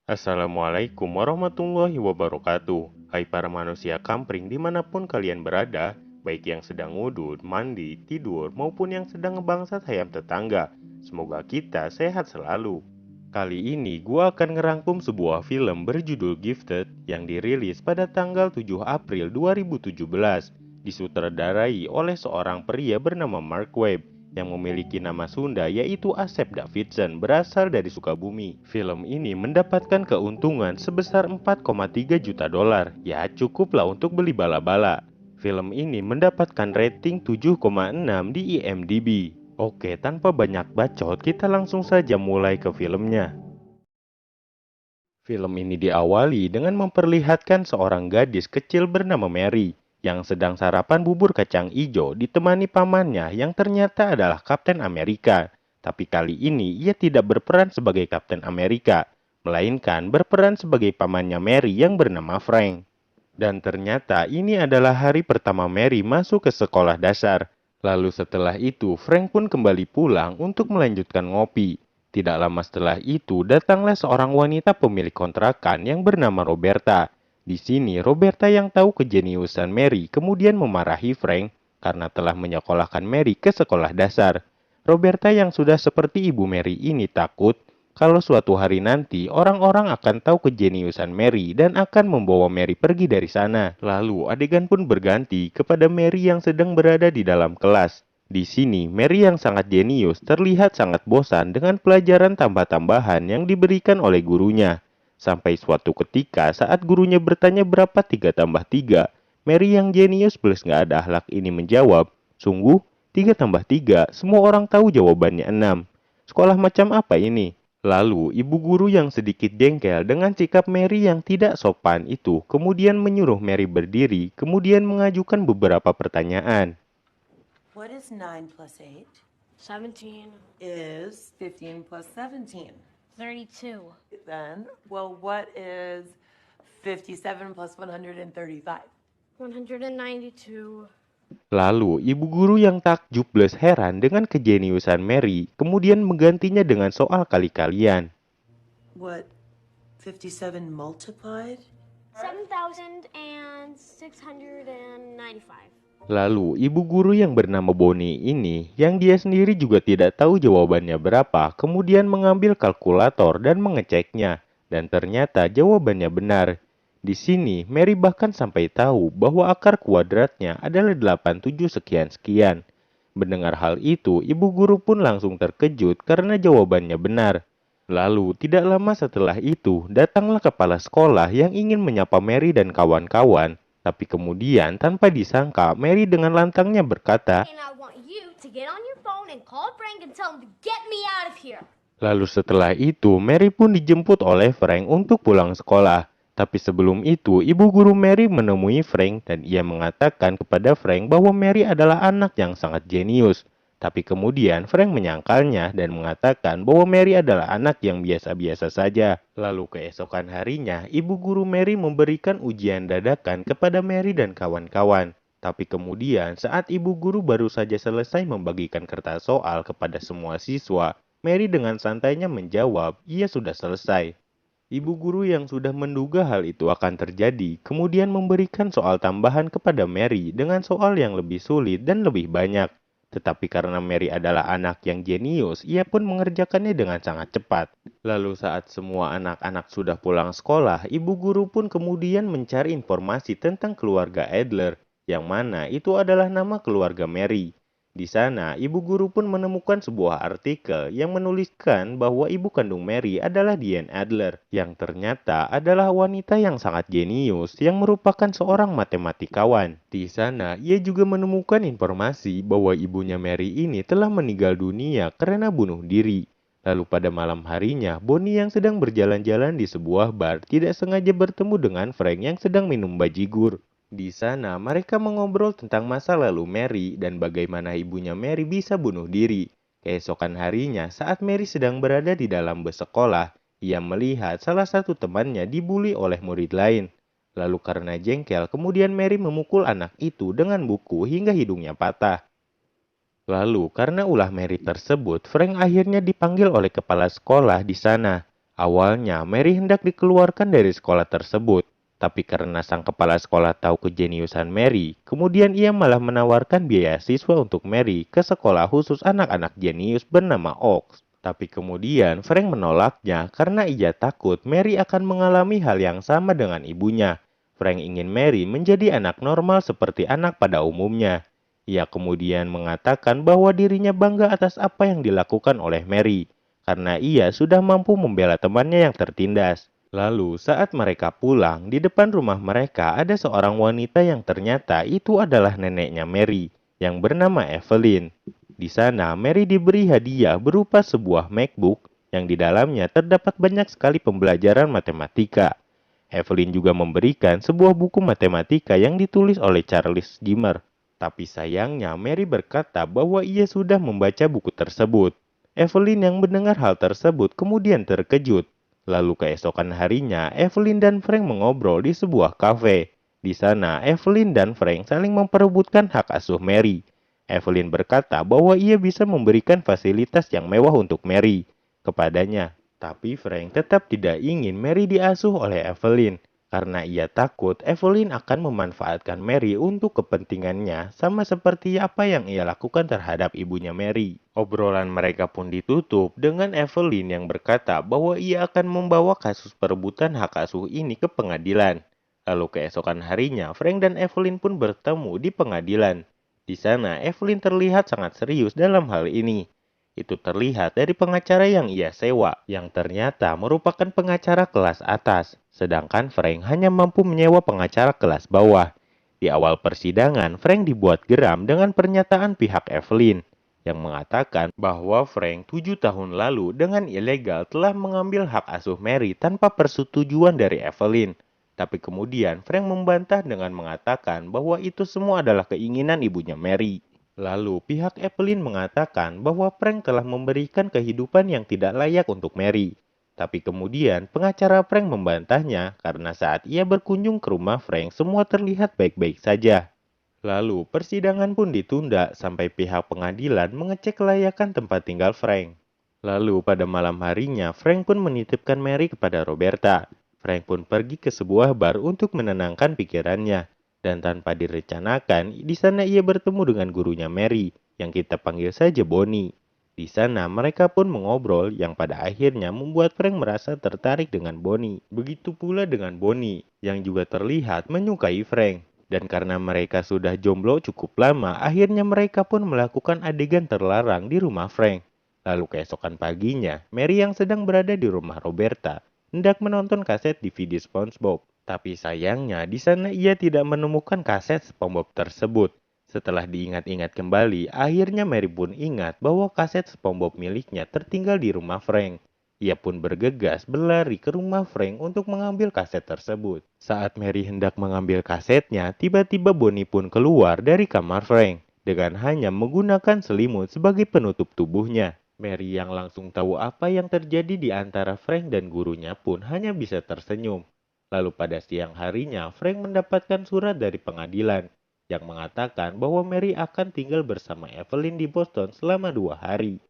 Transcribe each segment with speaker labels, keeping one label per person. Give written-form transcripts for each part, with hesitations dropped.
Speaker 1: Assalamualaikum warahmatullahi wabarakatuh. Hai para manusia kampring dimanapun kalian berada, baik yang sedang wudhu, mandi, tidur, maupun yang sedang ngebangsat ayam tetangga. Semoga kita sehat selalu. Kali ini gua akan ngerangkum sebuah film berjudul Gifted yang dirilis pada tanggal 7 April 2017, disutradarai oleh seorang pria bernama Mark Webb yang memiliki nama Sunda yaitu Asep Davidson, berasal dari Sukabumi. Film ini mendapatkan keuntungan sebesar 4,3 juta dolar. Ya, cukuplah untuk beli bala-bala. Film ini mendapatkan rating 7,6 di IMDb. Oke, tanpa banyak bacot, kita langsung saja mulai ke filmnya. Film ini diawali dengan memperlihatkan seorang gadis kecil bernama Mary yang sedang sarapan bubur kacang ijo ditemani pamannya yang ternyata adalah Kapten Amerika. Tapi kali ini ia tidak berperan sebagai Kapten Amerika, melainkan berperan sebagai pamannya Mary yang bernama Frank. Dan ternyata ini adalah hari pertama Mary masuk ke sekolah dasar. Lalu setelah itu, Frank pun kembali pulang untuk melanjutkan ngopi. Tidak lama setelah itu, datanglah seorang wanita pemilik kontrakan yang bernama Roberta. Di sini, Roberta yang tahu kejeniusan Mary kemudian memarahi Frank karena telah menyekolahkan Mary ke sekolah dasar. Roberta yang sudah seperti ibu Mary ini takut kalau suatu hari nanti orang-orang akan tahu kejeniusan Mary dan akan membawa Mary pergi dari sana. Lalu adegan pun berganti kepada Mary yang sedang berada di dalam kelas. Di sini, Mary yang sangat jenius terlihat sangat bosan dengan pelajaran tambah-tambahan yang diberikan oleh gurunya. Sampai suatu ketika saat gurunya bertanya berapa 3 tambah 3, Mary yang jenius plus nggak ada akhlak ini menjawab, sungguh 3 tambah 3, semua orang tahu jawabannya 6. Sekolah macam apa ini? Lalu, ibu guru yang sedikit jengkel dengan sikap Mary yang tidak sopan itu kemudian menyuruh Mary berdiri, kemudian mengajukan beberapa pertanyaan.
Speaker 2: What is 9 plus 8?
Speaker 3: 17.
Speaker 2: Is 15 plus 17?
Speaker 3: 32.
Speaker 2: Then, well, what is 57 plus 135?
Speaker 3: 192.
Speaker 1: Lalu, ibu guru yang takjub plus heran dengan kejeniusan Mary kemudian menggantinya dengan soal kali-kalian.
Speaker 2: What, 57 multiplied?
Speaker 3: 7,695.
Speaker 1: Lalu, ibu guru yang bernama Bonnie ini, yang dia sendiri juga tidak tahu jawabannya berapa, kemudian mengambil kalkulator dan mengeceknya. Dan ternyata jawabannya benar. Di sini, Mary bahkan sampai tahu bahwa akar kuadratnya adalah 87 sekian-sekian. Mendengar hal itu, ibu guru pun langsung terkejut karena jawabannya benar. Lalu, tidak lama setelah itu, datanglah kepala sekolah yang ingin menyapa Mary dan kawan-kawan. Tapi kemudian, tanpa disangka, Mary dengan lantangnya berkata,
Speaker 3: And I want you to get on your phone and call Frank and tell him to get me out of here.
Speaker 1: lalu setelah itu, Mary pun dijemput oleh Frank untuk pulang sekolah. Tapi sebelum itu, ibu guru Mary menemui Frank dan ia mengatakan kepada Frank bahwa Mary adalah anak yang sangat jenius. Tapi kemudian Frank menyangkalnya dan mengatakan bahwa Mary adalah anak yang biasa-biasa saja. Lalu keesokan harinya, ibu guru Mary memberikan ujian dadakan kepada Mary dan kawan-kawan. Tapi kemudian saat ibu guru baru saja selesai membagikan kertas soal kepada semua siswa, Mary dengan santainya menjawab, ia sudah selesai. Ibu guru yang sudah menduga hal itu akan terjadi, kemudian memberikan soal tambahan kepada Mary dengan soal yang lebih sulit dan lebih banyak. Tetapi karena Mary adalah anak yang jenius, ia pun mengerjakannya dengan sangat cepat. Lalu saat semua anak-anak sudah pulang sekolah, ibu guru pun kemudian mencari informasi tentang keluarga Adler, yang mana itu adalah nama keluarga Mary. Di sana, ibu guru pun menemukan sebuah artikel yang menuliskan bahwa ibu kandung Mary adalah Diane Adler, yang ternyata adalah wanita yang sangat jenius yang merupakan seorang matematikawan. Di sana, ia juga menemukan informasi bahwa ibunya Mary ini telah meninggal dunia karena bunuh diri. Lalu pada malam harinya, Bonnie yang sedang berjalan-jalan di sebuah bar tidak sengaja bertemu dengan Frank yang sedang minum bajigur. Di sana, mereka mengobrol tentang masa lalu Mary dan bagaimana ibunya Mary bisa bunuh diri. Keesokan harinya, saat Mary sedang berada di dalam bus sekolah, ia melihat salah satu temannya dibully oleh murid lain. Lalu karena jengkel, kemudian Mary memukul anak itu dengan buku hingga hidungnya patah. Lalu, karena ulah Mary tersebut, Frank akhirnya dipanggil oleh kepala sekolah di sana. Awalnya, Mary hendak dikeluarkan dari sekolah tersebut, tapi karena sang kepala sekolah tahu kejeniusan Mary, kemudian ia malah menawarkan biaya siswa untuk Mary ke sekolah khusus anak-anak jenius bernama Oaks. Tapi kemudian Frank menolaknya karena ia takut Mary akan mengalami hal yang sama dengan ibunya. Frank ingin Mary menjadi anak normal seperti anak pada umumnya. Ia kemudian mengatakan bahwa dirinya bangga atas apa yang dilakukan oleh Mary, karena ia sudah mampu membela temannya yang tertindas. Lalu saat mereka pulang, di depan rumah mereka ada seorang wanita yang ternyata itu adalah neneknya Mary, yang bernama Evelyn. Di sana, Mary diberi hadiah berupa sebuah MacBook yang di dalamnya terdapat banyak sekali pembelajaran matematika. Evelyn juga memberikan sebuah buku matematika yang ditulis oleh Charles Gimmer. Tapi sayangnya, Mary berkata bahwa ia sudah membaca buku tersebut. Evelyn yang mendengar hal tersebut kemudian terkejut. Lalu keesokan harinya, Evelyn dan Frank mengobrol di sebuah kafe. Di sana, Evelyn dan Frank saling memperebutkan hak asuh Mary. Evelyn berkata bahwa ia bisa memberikan fasilitas yang mewah untuk Mary kepadanya. Tapi Frank tetap tidak ingin Mary diasuh oleh Evelyn, karena ia takut Evelyn akan memanfaatkan Mary untuk kepentingannya sama seperti apa yang ia lakukan terhadap ibunya Mary. Obrolan mereka pun ditutup dengan Evelyn yang berkata bahwa ia akan membawa kasus perebutan hak asuh ini ke pengadilan. Lalu keesokan harinya, Frank dan Evelyn pun bertemu di pengadilan. Di sana, Evelyn terlihat sangat serius dalam hal ini. Itu terlihat dari pengacara yang ia sewa, yang ternyata merupakan pengacara kelas atas, sedangkan Frank hanya mampu menyewa pengacara kelas bawah. Di awal persidangan, Frank dibuat geram dengan pernyataan pihak Evelyn, yang mengatakan bahwa Frank 7 tahun lalu dengan ilegal telah mengambil hak asuh Mary tanpa persetujuan dari Evelyn. Tapi kemudian Frank membantah dengan mengatakan bahwa itu semua adalah keinginan ibunya Mary. Lalu pihak Evelyn mengatakan bahwa Frank telah memberikan kehidupan yang tidak layak untuk Mary. Tapi kemudian pengacara Frank membantahnya karena saat ia berkunjung ke rumah Frank semua terlihat baik-baik saja. Lalu persidangan pun ditunda sampai pihak pengadilan mengecek kelayakan tempat tinggal Frank. Lalu pada malam harinya Frank pun menitipkan Mary kepada Roberta. Frank pun pergi ke sebuah bar untuk menenangkan pikirannya. Dan tanpa direncanakan, di sana ia bertemu dengan gurunya Mary, yang kita panggil saja Bonnie. Di sana mereka pun mengobrol yang pada akhirnya membuat Frank merasa tertarik dengan Bonnie. Begitu pula dengan Bonnie, yang juga terlihat menyukai Frank. Dan karena mereka sudah jomblo cukup lama, akhirnya mereka pun melakukan adegan terlarang di rumah Frank. Lalu keesokan paginya, Mary yang sedang berada di rumah Roberta hendak menonton kaset DVD SpongeBob. Tapi sayangnya di sana ia tidak menemukan kaset SpongeBob tersebut. Setelah diingat-ingat kembali, akhirnya Mary pun ingat bahwa kaset SpongeBob miliknya tertinggal di rumah Frank. Ia pun bergegas berlari ke rumah Frank untuk mengambil kaset tersebut. Saat Mary hendak mengambil kasetnya, tiba-tiba Bonnie pun keluar dari kamar Frank dengan hanya menggunakan selimut sebagai penutup tubuhnya. Mary yang langsung tahu apa yang terjadi di antara Frank dan gurunya pun hanya bisa tersenyum. Lalu pada siang harinya, Frank mendapatkan surat dari pengadilan yang mengatakan bahwa Mary akan tinggal bersama Evelyn di Boston selama 2 hari.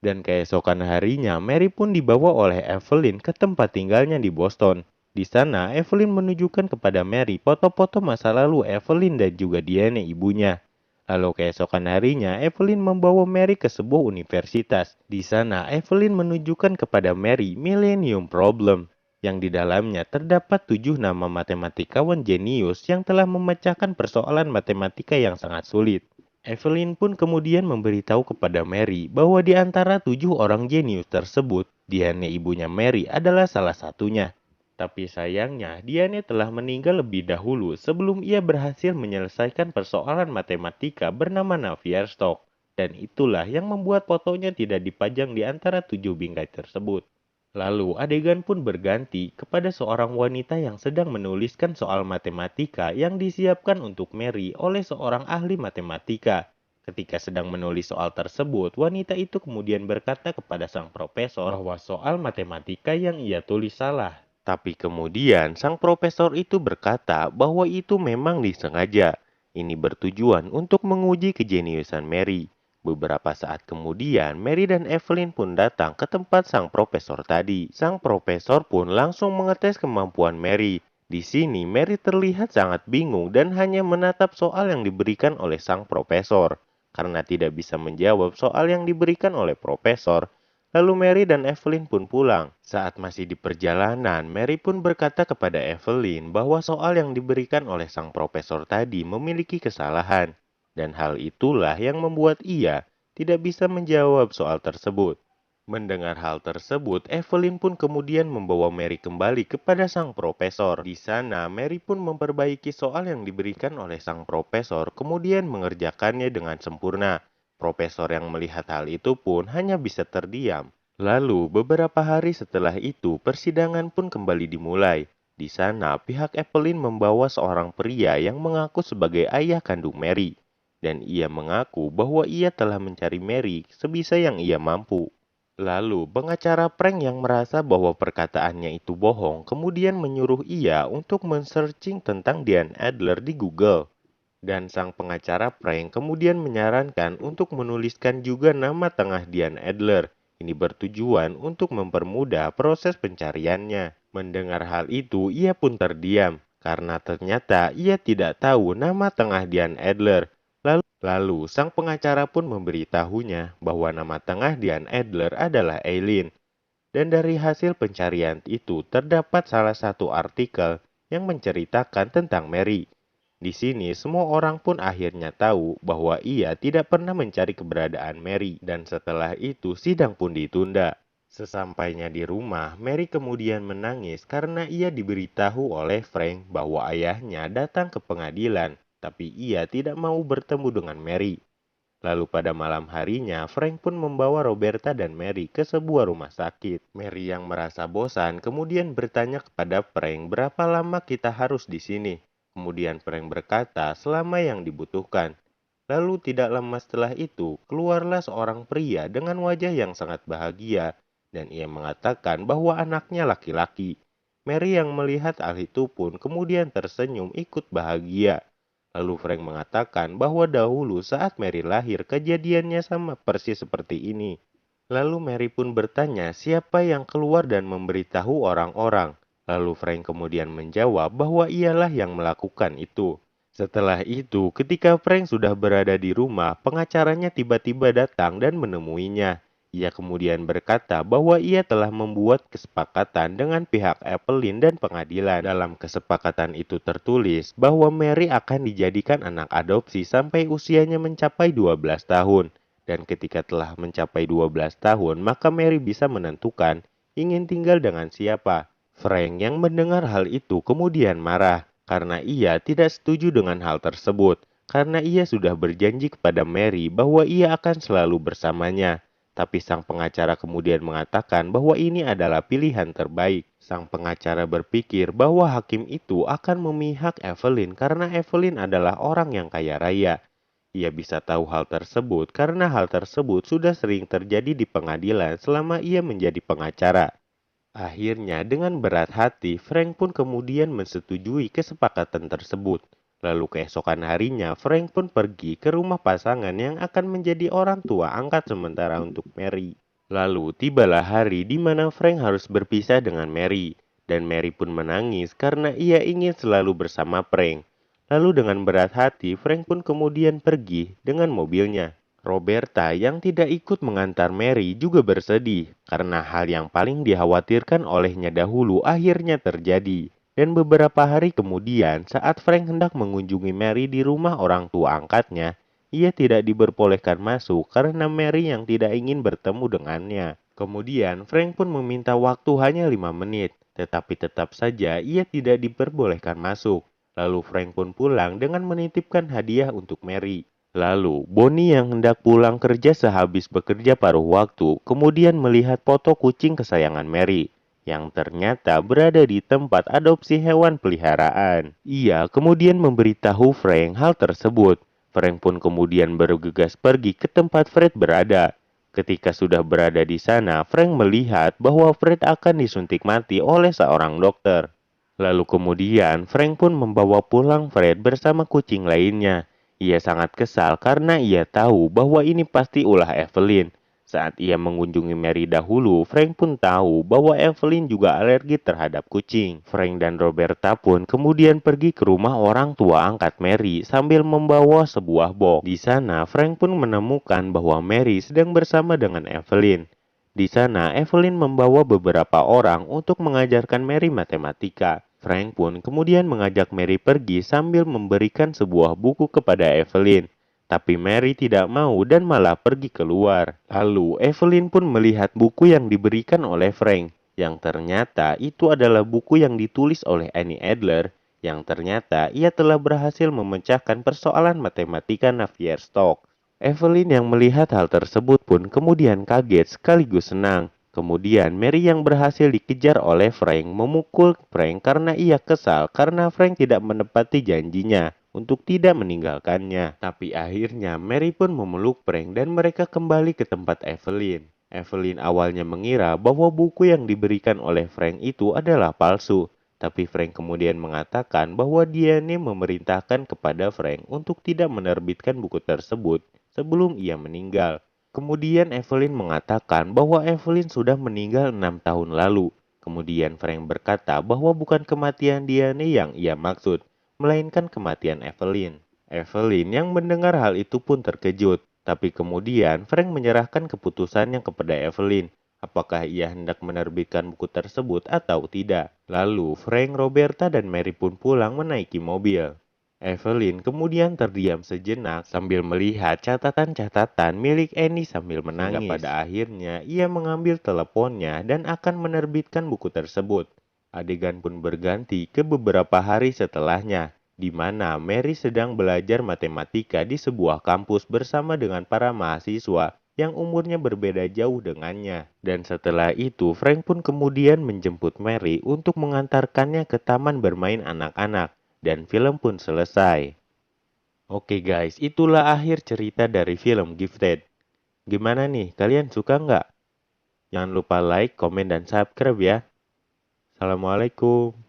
Speaker 1: Dan keesokan harinya, Mary pun dibawa oleh Evelyn ke tempat tinggalnya di Boston. Di sana, Evelyn menunjukkan kepada Mary foto-foto masa lalu Evelyn dan juga Diane ibunya. Lalu keesokan harinya, Evelyn membawa Mary ke sebuah universitas. Di sana, Evelyn menunjukkan kepada Mary Millennium Problem, yang di dalamnya terdapat 7 nama matematikawan jenius yang telah memecahkan persoalan matematika yang sangat sulit. Evelyn pun kemudian memberitahu kepada Mary bahwa di antara 7 orang jenius tersebut, Diane ibunya Mary adalah salah satunya. Tapi sayangnya, Diane telah meninggal lebih dahulu sebelum ia berhasil menyelesaikan persoalan matematika bernama Navier-Stokes. Dan itulah yang membuat fotonya tidak dipajang di antara 7 bingkai tersebut. Lalu adegan pun berganti kepada seorang wanita yang sedang menuliskan soal matematika yang disiapkan untuk Mary oleh seorang ahli matematika. Ketika sedang menulis soal tersebut, wanita itu kemudian berkata kepada sang profesor bahwa soal matematika yang ia tulis salah. Tapi kemudian sang profesor itu berkata bahwa itu memang disengaja. Ini bertujuan untuk menguji kejeniusan Mary. Beberapa saat kemudian, Mary dan Evelyn pun datang ke tempat sang profesor tadi. Sang profesor pun langsung mengetes kemampuan Mary. Di sini, Mary terlihat sangat bingung dan hanya menatap soal yang diberikan oleh sang profesor. Karena tidak bisa menjawab soal yang diberikan oleh profesor, lalu Mary dan Evelyn pun pulang. Saat masih di perjalanan, Mary pun berkata kepada Evelyn bahwa soal yang diberikan oleh sang profesor tadi memiliki kesalahan. Dan hal itulah yang membuat ia tidak bisa menjawab soal tersebut. Mendengar hal tersebut, Evelyn pun kemudian membawa Mary kembali kepada sang profesor. Di sana, Mary pun memperbaiki soal yang diberikan oleh sang profesor, kemudian mengerjakannya dengan sempurna. Profesor yang melihat hal itu pun hanya bisa terdiam. Lalu, beberapa hari setelah itu, persidangan pun kembali dimulai. Di sana, pihak Evelyn membawa seorang pria yang mengaku sebagai ayah kandung Mary. Dan ia mengaku bahwa ia telah mencari Mary sebisa yang ia mampu. Lalu, pengacara prank yang merasa bahwa perkataannya itu bohong, kemudian menyuruh ia untuk men-searching tentang Diane Adler di Google. Dan sang pengacara prank kemudian menyarankan untuk menuliskan juga nama tengah Diane Adler. Ini bertujuan untuk mempermudah proses pencariannya. Mendengar hal itu, ia pun terdiam, karena ternyata ia tidak tahu nama tengah Diane Adler. Lalu, sang pengacara pun memberitahunya bahwa nama tengah Diane Adler adalah Eileen. Dan dari hasil pencarian itu terdapat salah satu artikel yang menceritakan tentang Mary. Di sini, semua orang pun akhirnya tahu bahwa ia tidak pernah mencari keberadaan Mary. Dan setelah itu, sidang pun ditunda. Sesampainya di rumah, Mary kemudian menangis karena ia diberitahu oleh Frank bahwa ayahnya datang ke pengadilan. Tapi ia tidak mau bertemu dengan Mary. Lalu pada malam harinya, Frank pun membawa Roberta dan Mary ke sebuah rumah sakit. Mary yang merasa bosan kemudian bertanya kepada Frank berapa lama kita harus di sini. Kemudian Frank berkata selama yang dibutuhkan. Lalu tidak lama setelah itu, keluarlah seorang pria dengan wajah yang sangat bahagia. Dan ia mengatakan bahwa anaknya laki-laki. Mary yang melihat hal itu pun kemudian tersenyum ikut bahagia. Lalu Frank mengatakan bahwa dahulu saat Mary lahir kejadiannya sama persis seperti ini. Lalu Mary pun bertanya siapa yang keluar dan memberitahu orang-orang. Lalu Frank kemudian menjawab bahwa ialah yang melakukan itu. Setelah itu, ketika Frank sudah berada di rumah, pengacaranya tiba-tiba datang dan menemuinya. Ia kemudian berkata bahwa ia telah membuat kesepakatan dengan pihak Evelyn dan pengadilan. Dalam kesepakatan itu tertulis bahwa Mary akan dijadikan anak adopsi sampai usianya mencapai 12 tahun. Dan ketika telah mencapai 12 tahun, maka Mary bisa menentukan ingin tinggal dengan siapa. Frank yang mendengar hal itu kemudian marah karena ia tidak setuju dengan hal tersebut. Karena ia sudah berjanji kepada Mary bahwa ia akan selalu bersamanya. Tapi sang pengacara kemudian mengatakan bahwa ini adalah pilihan terbaik. Sang pengacara berpikir bahwa hakim itu akan memihak Evelyn karena Evelyn adalah orang yang kaya raya. Ia bisa tahu hal tersebut karena hal tersebut sudah sering terjadi di pengadilan selama ia menjadi pengacara. Akhirnya dengan berat hati, Frank pun kemudian menyetujui kesepakatan tersebut. Lalu keesokan harinya, Frank pun pergi ke rumah pasangan yang akan menjadi orang tua angkat sementara untuk Mary. Lalu tibalah hari di mana Frank harus berpisah dengan Mary. Dan Mary pun menangis karena ia ingin selalu bersama Frank. Lalu dengan berat hati, Frank pun kemudian pergi dengan mobilnya. Roberta yang tidak ikut mengantar Mary juga bersedih karena hal yang paling dikhawatirkan olehnya dahulu akhirnya terjadi. Dan beberapa hari kemudian, saat Frank hendak mengunjungi Mary di rumah orang tua angkatnya, ia tidak diperbolehkan masuk karena Mary yang tidak ingin bertemu dengannya. Kemudian, Frank pun meminta waktu hanya 5 menit, tetapi tetap saja ia tidak diperbolehkan masuk. Lalu Frank pun pulang dengan menitipkan hadiah untuk Mary. Lalu, Bonnie yang hendak pulang kerja sehabis bekerja paruh waktu, kemudian melihat foto kucing kesayangan Mary yang ternyata berada di tempat adopsi hewan peliharaan. Ia kemudian memberitahu Frank hal tersebut. Frank pun kemudian bergegas pergi ke tempat Fred berada. Ketika sudah berada di sana, Frank melihat bahwa Fred akan disuntik mati oleh seorang dokter. Lalu kemudian Frank pun membawa pulang Fred bersama kucing lainnya. Ia sangat kesal karena ia tahu bahwa ini pasti ulah Evelyn. Saat ia mengunjungi Mary dahulu, Frank pun tahu bahwa Evelyn juga alergi terhadap kucing. Frank dan Roberta pun kemudian pergi ke rumah orang tua angkat Mary sambil membawa sebuah box. Di sana, Frank pun menemukan bahwa Mary sedang bersama dengan Evelyn. Di sana, Evelyn membawa beberapa orang untuk mengajarkan Mary matematika. Frank pun kemudian mengajak Mary pergi sambil memberikan sebuah buku kepada Evelyn. Tapi Mary tidak mau dan malah pergi keluar. Lalu, Evelyn pun melihat buku yang diberikan oleh Frank, yang ternyata itu adalah buku yang ditulis oleh Annie Adler, yang ternyata ia telah berhasil memecahkan persoalan matematika Navier-Stokes. Evelyn yang melihat hal tersebut pun kemudian kaget sekaligus senang. Kemudian Mary yang berhasil dikejar oleh Frank memukul Frank karena ia kesal karena Frank tidak menepati janjinya untuk tidak meninggalkannya. Tapi akhirnya Mary pun memeluk Frank dan mereka kembali ke tempat Evelyn. Evelyn awalnya mengira bahwa buku yang diberikan oleh Frank itu adalah palsu. Tapi Frank kemudian mengatakan bahwa dia ini memerintahkan kepada Frank untuk tidak menerbitkan buku tersebut sebelum ia meninggal. Kemudian Evelyn mengatakan bahwa Evelyn sudah meninggal 6 tahun lalu. Kemudian Frank berkata bahwa bukan kematian Diane yang ia maksud, melainkan kematian Evelyn. Evelyn yang mendengar hal itu pun terkejut. Tapi kemudian Frank menyerahkan keputusannya kepada Evelyn. Apakah ia hendak menerbitkan buku tersebut atau tidak. Lalu Frank, Roberta, dan Mary pun pulang menaiki mobil. Evelyn kemudian terdiam sejenak sambil melihat catatan-catatan milik Annie sambil menangis. Hingga pada akhirnya ia mengambil teleponnya dan akan menerbitkan buku tersebut. Adegan pun berganti ke beberapa hari setelahnya, di mana Mary sedang belajar matematika di sebuah kampus bersama dengan para mahasiswa yang umurnya berbeda jauh dengannya. Dan setelah itu, Frank pun kemudian menjemput Mary untuk mengantarkannya ke taman bermain anak-anak. Dan film pun selesai. Oke guys, itulah akhir cerita dari film Gifted. Gimana nih, kalian suka nggak? Jangan lupa like, komen, dan subscribe ya. Assalamualaikum.